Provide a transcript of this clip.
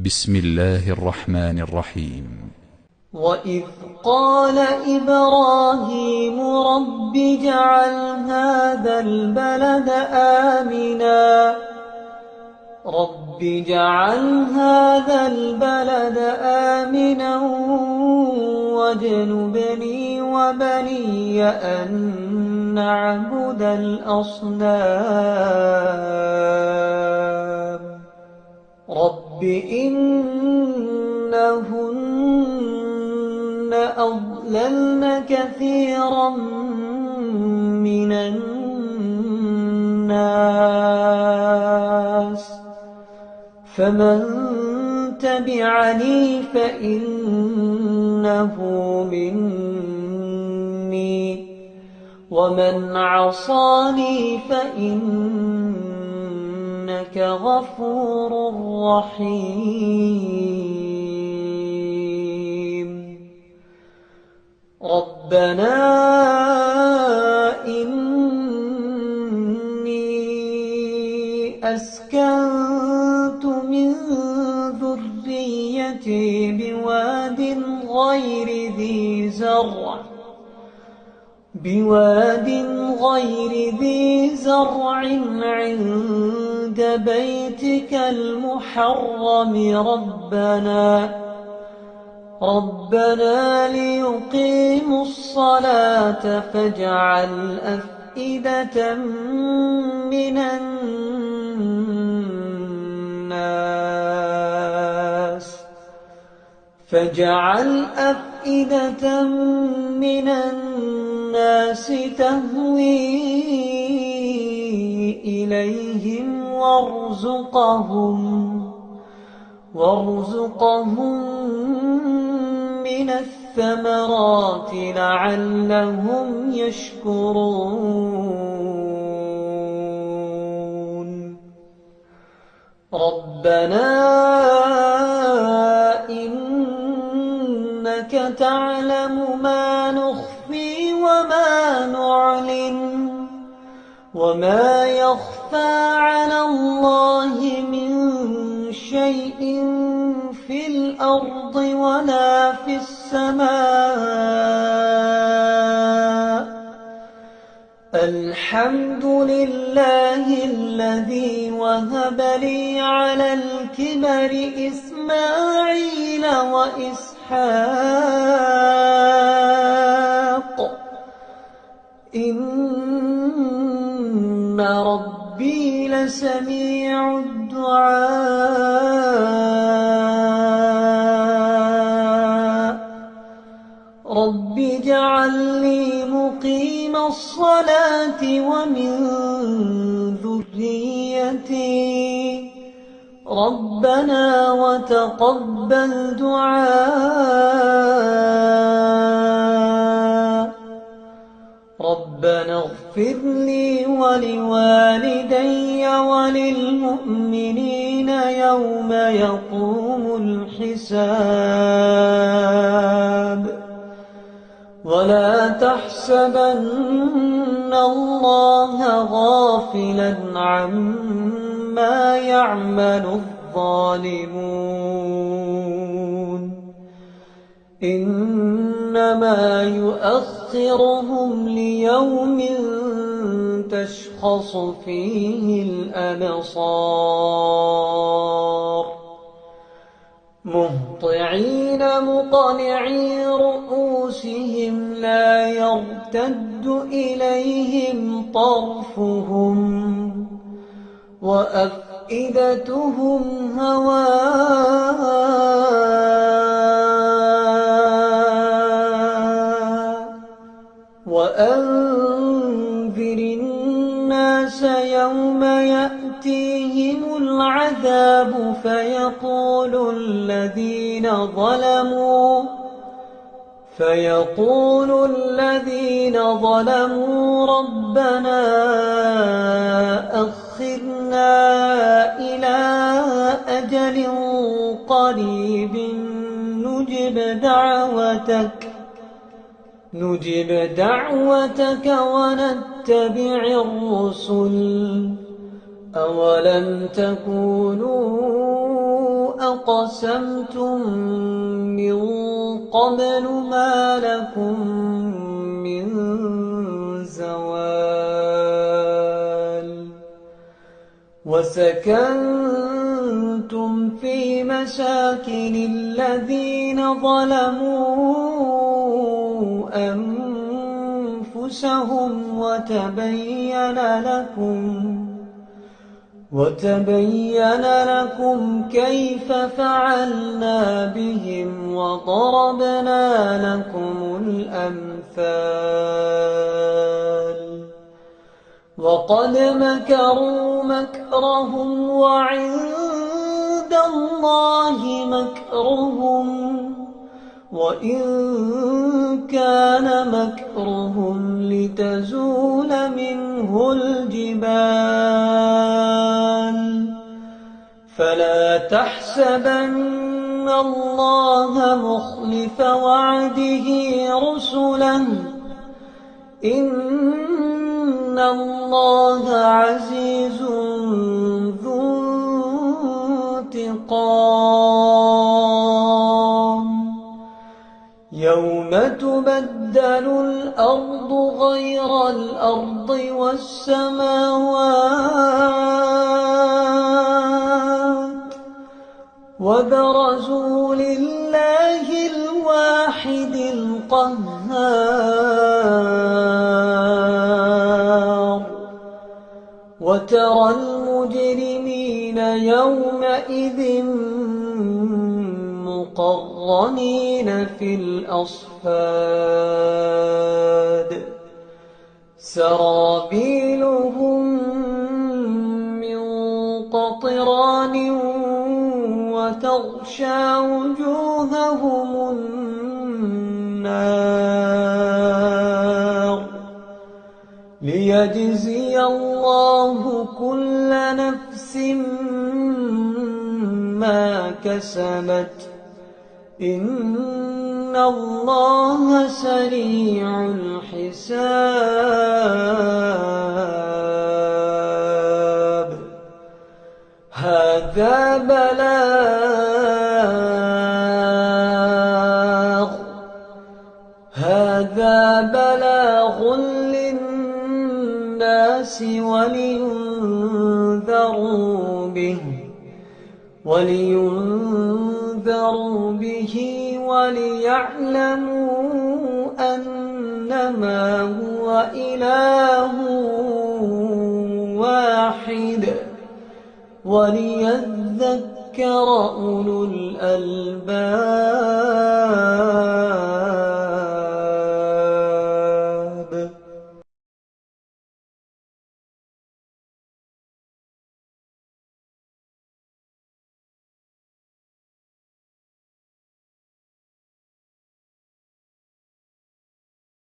بسم الله الرحمن الرحيم. وإذ قال إبراهيم رب اجعل هذا البلد آمنا واجنبني وبني أن نعبد الأصنام رب إنهن أضللن كثيرا من الناس فمن تبعني فإنه مني ومن عصاني فإنك غفور رحيم ربنا إني أسكنت من ذريتي بواد غير ذي زرع عند بيتك المحرم ربنا ليقيموا الصلاة فاجعل أفئدة من الناس تهوي إليهم وارزقهم من الثمرات لعلهم يشكرون ربنا إنك تعلم ما نخفي وما نعلن وما يخفى على الله من شيء في الأرض ولا في السماء الحمد لله الذي وهب لي على الكبر إسماعيل وإسحاق إن ربي لسميع الدعاء رب اجعل لي مقيم الصلاة ومن ذريتي ربنا وتقبل دعاء ربنا اغفر لي ولوالدي وللمؤمنين يوم يقوم الحساب ولا تحسبن الله غافلا عما يعمل الظالمون إنما يؤخرهم ليوم تشخص فيه الأبصار مهطعين مقنعي رؤوسهم لا يرتد إليهم طرفهم وأفئدتهم هواء وأنذر الناس يوم يأتيهم العذاب فيقول الذين ظلموا ربنا أخرنا إلى أجل قريب نجب دعوتك ونتبع الرسل أولم تكونوا أقسمتم من قبل ما لكم من زوال وسكنتم في مساكن الذين ظلموا أنفسهم وتبين لكم كيف فعلنا بهم وضربنا لكم الأمثال وقد مكروا مكرهم وعند الله مكرهم وإن كان مكرهم لتزول منه الجبال فلا تحسبن الله مخلف وعده رسله إن الله عزيز ذو انتقام يوم تبدل الأرض غير الأرض والسماوات وبرزوا لله الواحد القهار وترى المجرمين يومئذ مقرنين في الأصفاد سرابيلهم من قطران وتغشى وجوههم النار ليجزي الله كل نفس ما كسبت إن الله سريع الحساب هذا بلاغ للناس ولينذروا به وليعلموا أنما هو إله واحد وليذكر أولو الألباب